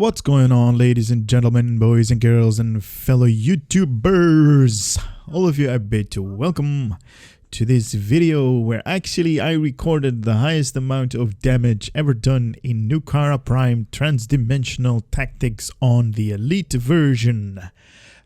What's going on, ladies and gentlemen, boys and girls, and fellow YouTubers? All of you, I bid to welcome to this video where actually I recorded the highest amount of damage ever done in Nukara Prime Transdimensional Tactics on the Elite version.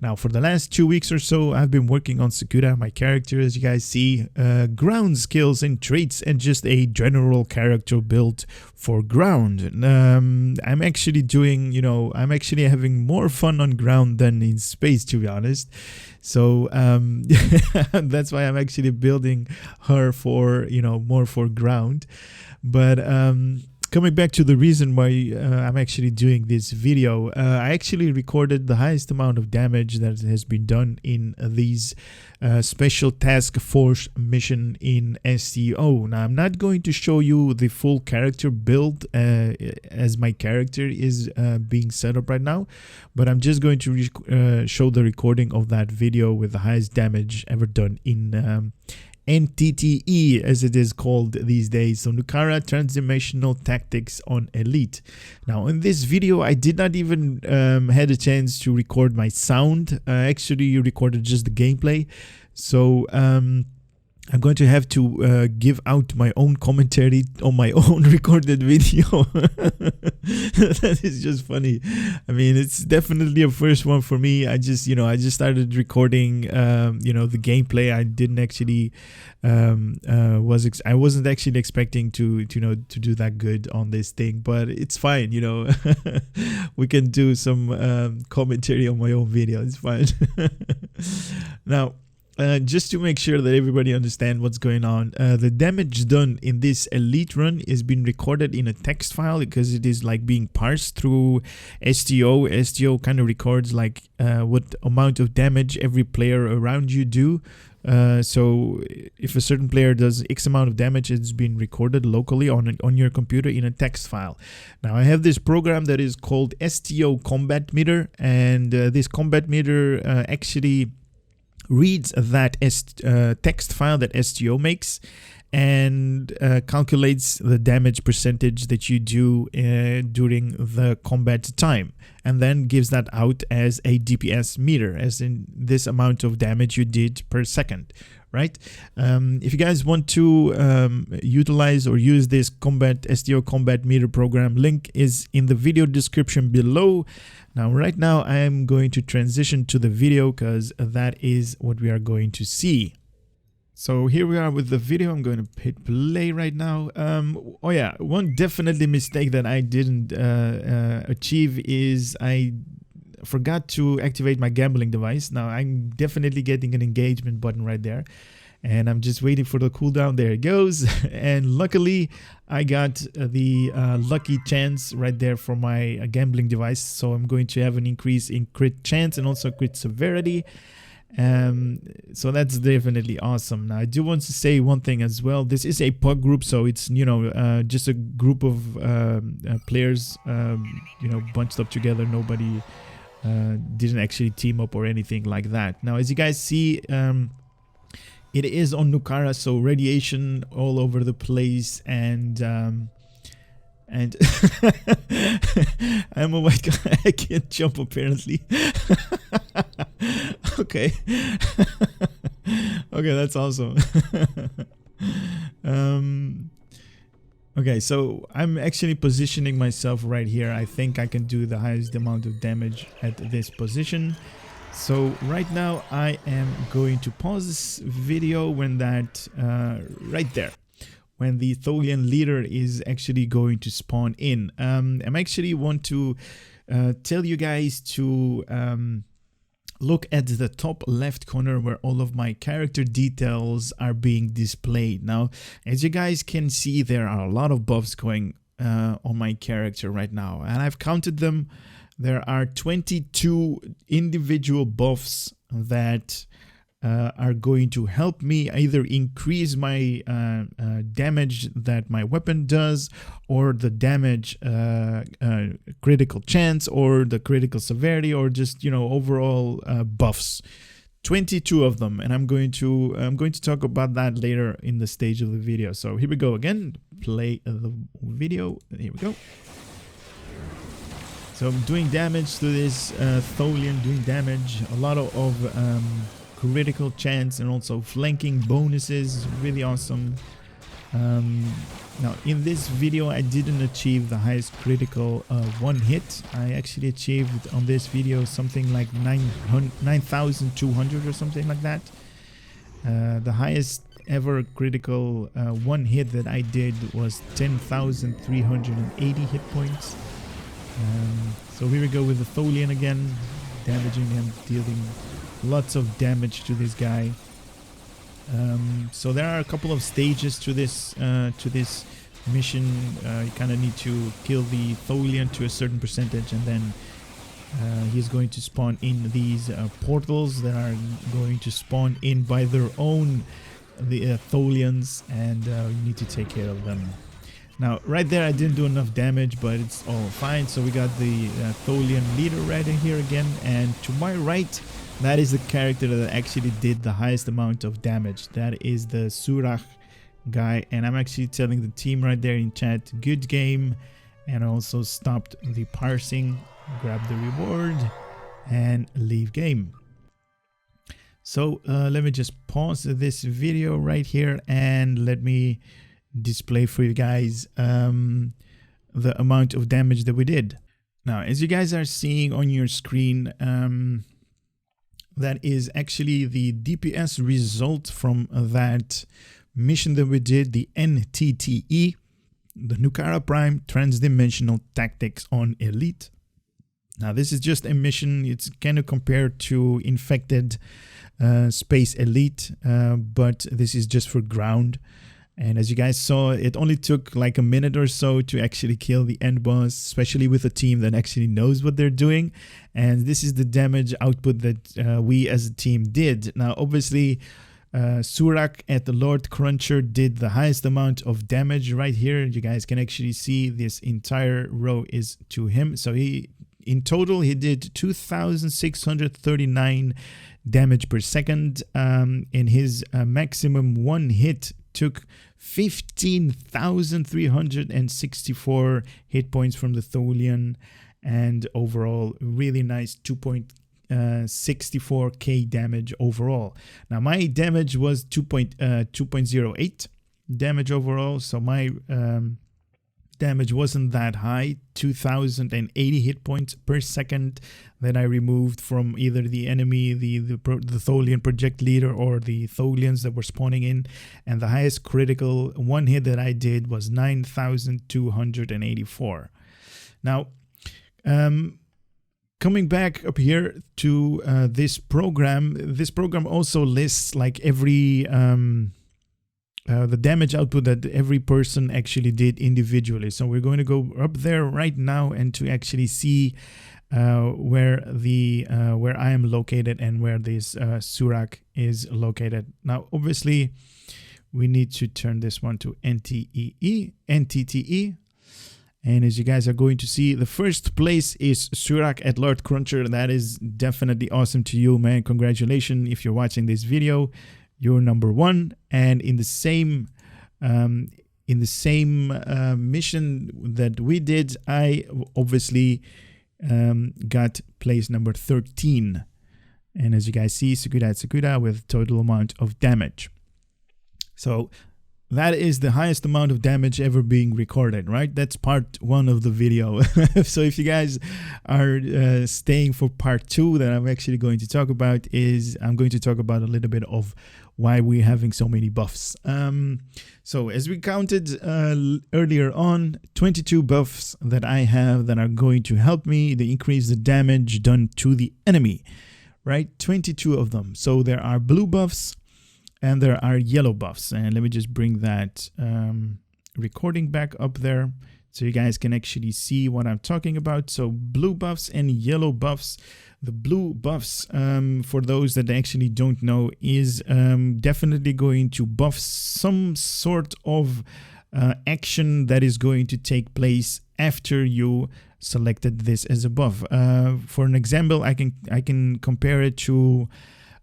Now, for the last 2 weeks or so, I've been working on Sakura, my character, as you guys see, ground skills and traits, and just a general character build for ground. I'm actually doing, I'm actually having more fun on ground than in space, to be honest. So that's why I'm actually building her for, more for ground. But coming back to the reason why I'm actually doing this video, I actually recorded the highest amount of damage that has been done in these special task force mission in STO. Now, I'm not going to show you the full character build as my character is being set up right now, but I'm just going to show the recording of that video with the highest damage ever done in NTTE, as it is called these days. So Nukara Transdimensional Tactics on Elite. Now, in this video, I did not even had a chance to record my sound. Actually, you recorded just the gameplay. So I'm going to have to give out my own commentary on my own recorded video. That is just funny. I mean, it's definitely a first one for me. I just started recording, the gameplay. I didn't actually, I wasn't actually expecting to do that good on this thing, but it's fine. We can do some commentary on my own video. It's fine. Now, just to make sure that everybody understands what's going on, the damage done in this elite run is being recorded in a text file because it is like being parsed through STO. STO kind of records like what amount of damage every player around you do. So if a certain player does X amount of damage, it's been recorded locally on your computer in a text file. Now, I have this program that is called STO Combat Meter, and this combat meter actually reads that text file that STO makes and calculates the damage percentage that you do during the combat time, and then gives that out as a DPS meter, as in this amount of damage you did per second, right? If you guys want to utilize or use this STO Combat Meter program, link is in the video description below. Now, right now, I am going to transition to the video because that is what we are going to see. So here we are with the video. I'm going to hit play right now. Oh yeah, one definitely mistake that I didn't achieve is I forgot to activate my gambling device. Now, I'm definitely getting an engagement button right there, and I'm just waiting for the cooldown. There it goes. And luckily, I got the lucky chance right there for my gambling device. So I'm going to have an increase in crit chance and also crit severity. So that's definitely awesome. Now, I do want to say one thing as well. This is a pug group, so it's just a group of players bunched up together. Nobody didn't actually team up or anything like that. Now, as you guys see, it is on Nukara, so radiation all over the place, and I'm a white guy. I can't jump apparently. Okay. Okay, that's awesome. Okay, so I'm actually positioning myself right here. I think I can do the highest amount of damage at this position. So right now I am going to pause this video when that right there, when the Tholian leader is actually going to spawn in. I actually want to tell you guys to look at the top left corner where all of my character details are being displayed. Now, as you guys can see, there are a lot of buffs going on my character right now, and I've counted them. There are 22 individual buffs that are going to help me either increase my damage that my weapon does, or the damage critical chance, or the critical severity, or just overall buffs. 22 of them, and I'm going to talk about that later in the stage of the video. So here we go again. Play the video. Here we go. So I'm doing damage to this Tholian, doing damage, a lot of critical chance and also flanking bonuses, really awesome. Now in this video I didn't achieve the highest critical one hit. I actually achieved on this video something like 9,200 or something like that. The highest ever critical one hit that I did was 10,380 hit points. So here we go with the Tholian again, damaging him, dealing lots of damage to this guy. So there are a couple of stages to this mission. You kind of need to kill the Tholian to a certain percentage, and then he's going to spawn in these portals that are going to spawn in by their own Tholians, and you need to take care of them. Now right there I didn't do enough damage, but it's all fine. So we got the Tholian leader right in here again, and to my right, that is the character that actually did the highest amount of damage. That is the Surak guy, and I'm actually telling the team right there in chat, good game, and I also stopped the parsing, grab the reward, and leave game. So let me just pause this video right here and let me display for you guys the amount of damage that we did. Now, as you guys are seeing on your screen, that is actually the DPS result from that mission that we did, the NTTE, the Nukara Prime Transdimensional Tactics on Elite. Now this is just a mission. It's kind of compared to Infected Space Elite, but this is just for ground. And as you guys saw, it only took like a minute or so to actually kill the end boss, especially with a team that actually knows what they're doing. And this is the damage output that we as a team did. Now, obviously, Surak at the lordcruncher did the highest amount of damage right here. You guys can actually see this entire row is to him. So in total, he did 2,639 damage per second. In his maximum one hit took 15,364 hit points from the Tholian, and overall really nice 2.64k damage overall. Now my damage was 2.08 damage overall, so my damage wasn't that high. 2,080 hit points per second that I removed from either the enemy, the Tholian project leader, or the Tholians that were spawning in. And the highest critical one hit that I did was 9,284. Now, coming back up here to this program also lists like every the damage output that every person actually did individually. So we're going to go up there right now and to actually see where I am located and where this Surak is located. Now, obviously, we need to turn this one to NTTE. And as you guys are going to see, the first place is Surak at lordcruncher. That is definitely awesome to you, man. Congratulations if you're watching this video. You're number one. And in the same mission that we did, I obviously got place number 13. And as you guys see, Sakura with total amount of damage. So that is the highest amount of damage ever being recorded, right? That's part one of the video. So if you guys are staying for part two that I'm actually going to talk about, I'm going to talk about a little bit of why we're having so many buffs. So as we counted earlier on, 22 buffs that I have that are going to help me. They increase the damage done to the enemy, right? 22 of them. So there are blue buffs and there are yellow buffs. And let me just bring that recording back up there so you guys can actually see what I'm talking about. So blue buffs and yellow buffs. The blue buffs, for those that actually don't know, is definitely going to buff some sort of action that is going to take place after you selected this as a buff. For an example, I can compare it to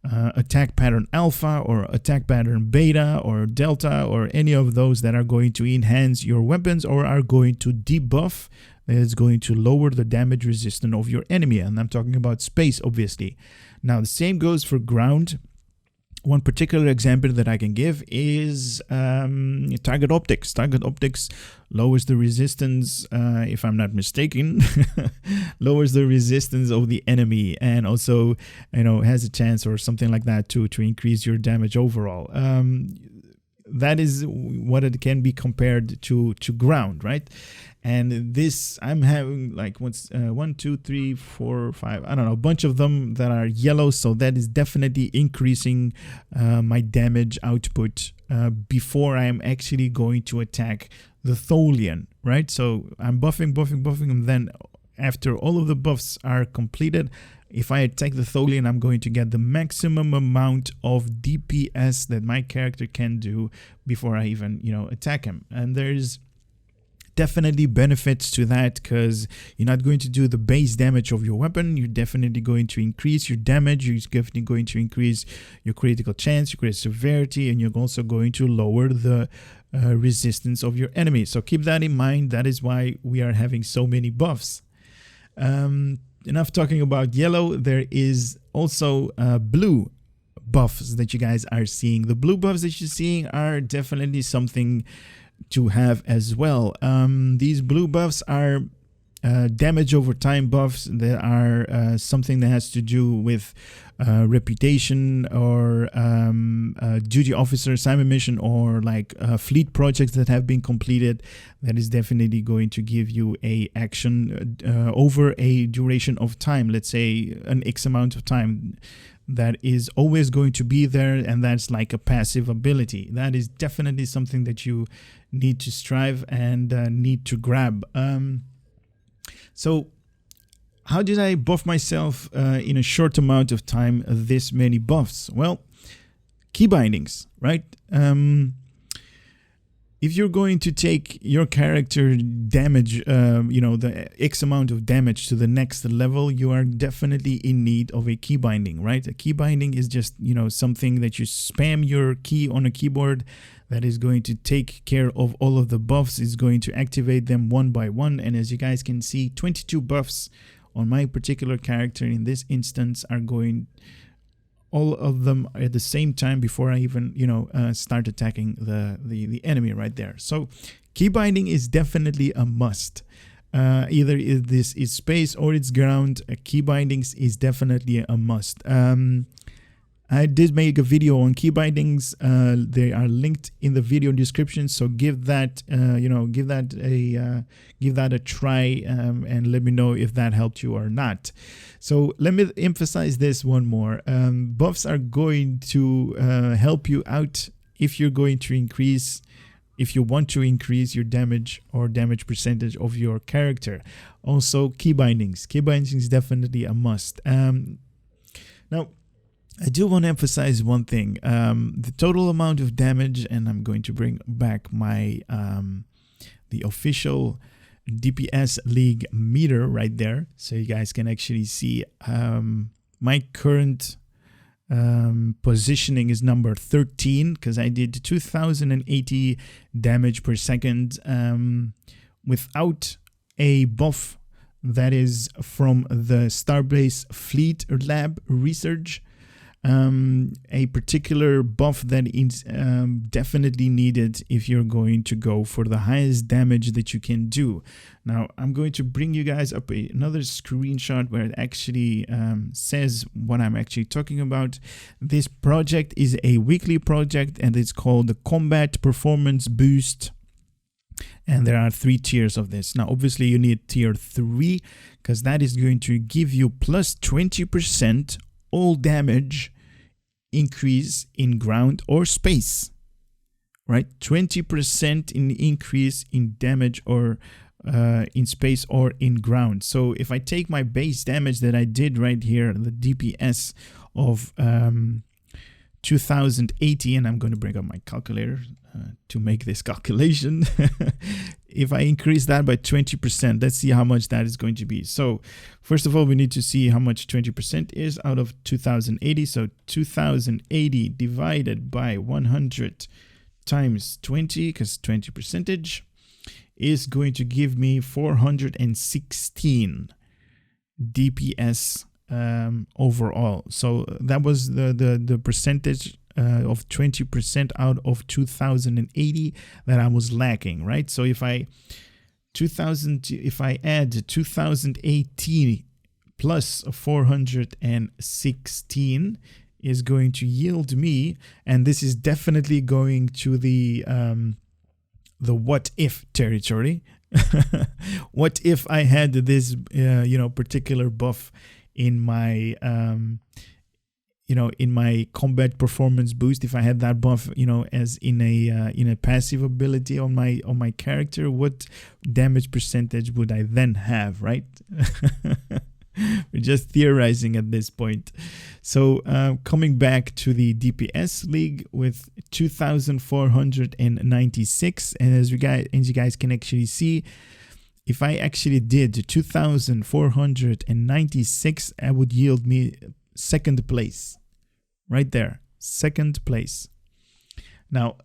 attack pattern alpha or attack pattern beta or delta, or any of those that are going to enhance your weapons or are going to debuff that is going to lower the damage resistance of your enemy. And I'm talking about space, obviously. Now, the same goes for ground. One particular example that I can give is target optics. Target optics lowers the resistance, if I'm not mistaken, lowers the resistance of the enemy, and also, has a chance or something like that to increase your damage overall. That is what it can be compared to ground, right? And this, I'm having like 1, 2, 3, 4, 5, I don't know, a bunch of them that are yellow. So that is definitely increasing my damage output before I am actually going to attack the Tholian, right? So I'm buffing, and then after all of the buffs are completed, if I attack the Tholian, I'm going to get the maximum amount of DPS that my character can do before I even, attack him. And there's definitely benefits to that, because you're not going to do the base damage of your weapon. You're definitely going to increase your damage. You're definitely going to increase your critical chance, your critical severity, and you're also going to lower the resistance of your enemy. So keep that in mind. That is why we are having so many buffs. Enough talking about yellow. There is also blue buffs that you guys are seeing. The blue buffs that you're seeing are definitely something to have as well. These blue buffs are damage over time buffs that are something that has to do with reputation or duty officer assignment mission, or like fleet projects that have been completed. That is definitely going to give you a action over a duration of time, let's say an X amount of time. That is always going to be there, and that's like a passive ability. That is definitely something that you need to strive and need to grab. So how did I buff myself in a short amount of time this many buffs? Well, key bindings, right? If you're going to take your character damage, the X amount of damage to the next level, you are definitely in need of a key binding, right? A key binding is just, something that you spam your key on a keyboard that is going to take care of all of the buffs, is going to activate them one by one. And as you guys can see, 22 buffs on my particular character in this instance are going, all of them at the same time before I even, start attacking the enemy right there. So key binding is definitely a must. Either this is space or it's ground. Key bindings is definitely a must. I did make a video on key bindings. They are linked in the video description. So give that, give that a try, and let me know if that helped you or not. So let me emphasize this one more. Buffs are going to help you out if you're going to increase, if you want to increase your damage or damage percentage of your character. Also, key bindings. Key bindings is definitely a must. Now, I do want to emphasize one thing. The total amount of damage, and I'm going to bring back my the official DPS League meter right there, so you guys can actually see my current positioning is number 13, because I did 2080 damage per second without a buff that is from the Starbase Fleet Lab research. A particular buff that is definitely needed if you're going to go for the highest damage that you can do. Now, I'm going to bring you guys up another screenshot where it actually says what I'm actually talking about. This project is a weekly project, and it's called the Combat Performance Boost. And there are 3 tiers of this. Now, obviously, you need tier 3, because that is going to give you plus 20% all damage increase in ground or space, right? 20% in increase in damage or in space or in ground. So if I take my base damage that I did right here, the DPS of 2080, and I'm going to bring up my calculator to make this calculation. If I increase that by 20%, let's see how much that is going to be. So first of all, we need to see how much 20% is out of 2080. So 2080 divided by 100 times 20, because 20% is going to give me 416 DPS overall. So that was the percentage of 20% out of 2080 that I was lacking, right? So if I add 2018 plus 416 is going to yield me, and this is definitely going to the what if territory. What if I had this particular buff in my in my combat performance boost? If I had that buff as in a passive ability on my character, what damage percentage would I then have, right? We're just theorizing at this point. So coming back to the DPS league with 2,496, and as you guys can actually see, if I actually did 2,496, I would yield me second place, right there, second place. Now,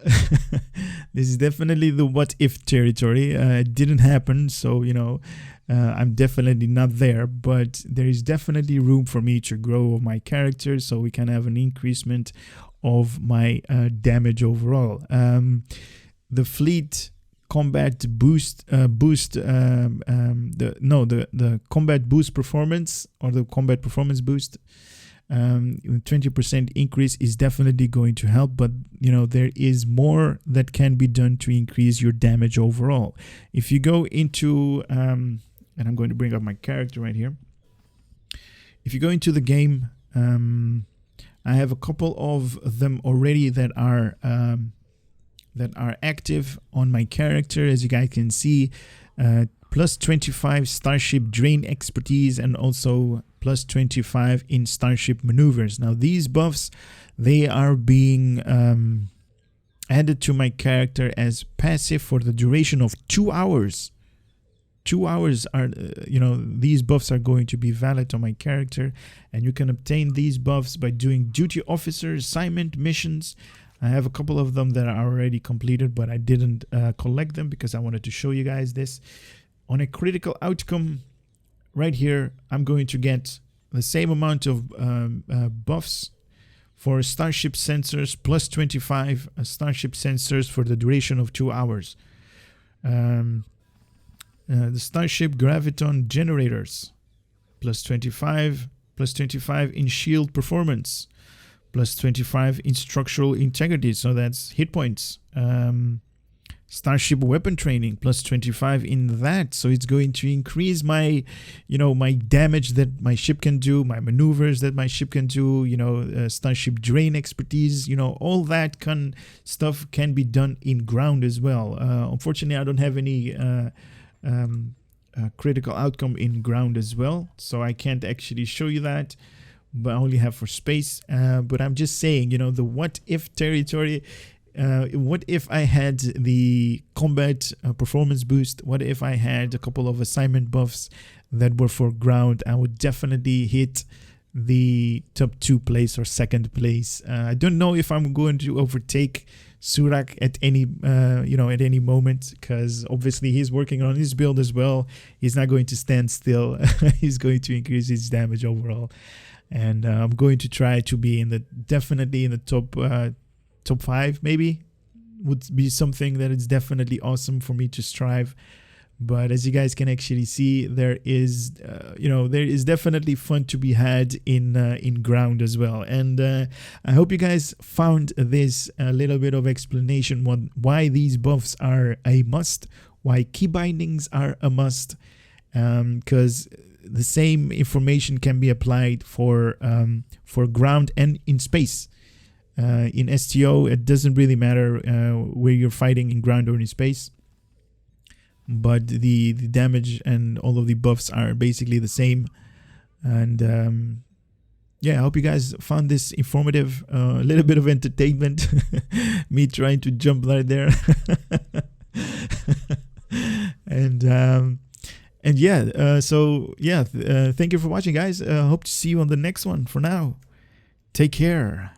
this is definitely the what if territory. It didn't happen, so I'm definitely not there, but there is definitely room for me to grow my character, so we can have an increasement of my damage overall. The fleet combat boost, the combat boost performance, or the combat performance boost, 20% increase is definitely going to help, but there is more that can be done to increase your damage overall. If you go into and I'm going to bring up my character right here. If you go into the game, I have a couple of them already that are active on my character, as you guys can see. Plus 25 Starship Drain Expertise, and also plus 25 in Starship Maneuvers. Now these buffs, they are being added to my character as passive for the duration of 2 hours. 2 hours are, these buffs are going to be valid on my character, and you can obtain these buffs by doing duty officer assignment missions. I have a couple of them that are already completed, but I didn't collect them because I wanted to show you guys this. On a critical outcome, right here, I'm going to get the same amount of buffs for Starship Sensors, plus 25 Starship Sensors for the duration of 2 hours. The Starship Graviton Generators, plus 25 in Shield Performance, plus 25 in Structural Integrity, so that's hit points. Starship Weapon Training, plus 25 in that, so it's going to increase my my damage that my ship can do, my maneuvers that my ship can do, Starship Drain Expertise, all that stuff can be done in ground as well. Unfortunately, I don't have any critical outcome in ground as well, so I can't actually show you that, but I only have for space. But I'm just saying, the what if territory. What if I had the combat performance boost? What if I had a couple of assignment buffs that were for ground? I would definitely hit the top 2 place or second place. I don't know if I'm going to overtake Surak at any at any moment, because obviously he's working on his build as well. He's not going to stand still. He's going to increase his damage overall, and I'm going to try to be definitely in the top 5, maybe would be something that is definitely awesome for me to strive. But as you guys can actually see, there is definitely fun to be had in ground as well. And I hope you guys found this a little bit of explanation why these buffs are a must, why key bindings are a must, because the same information can be applied for ground and in space. In STO, it doesn't really matter where you're fighting, in ground or in space, but the damage and all of the buffs are basically the same. And yeah, I hope you guys found this informative, a little bit of entertainment, me trying to jump right there. And yeah, so yeah, thank you for watching, guys. Hope to see you on the next one. For now, take care.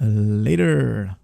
Later.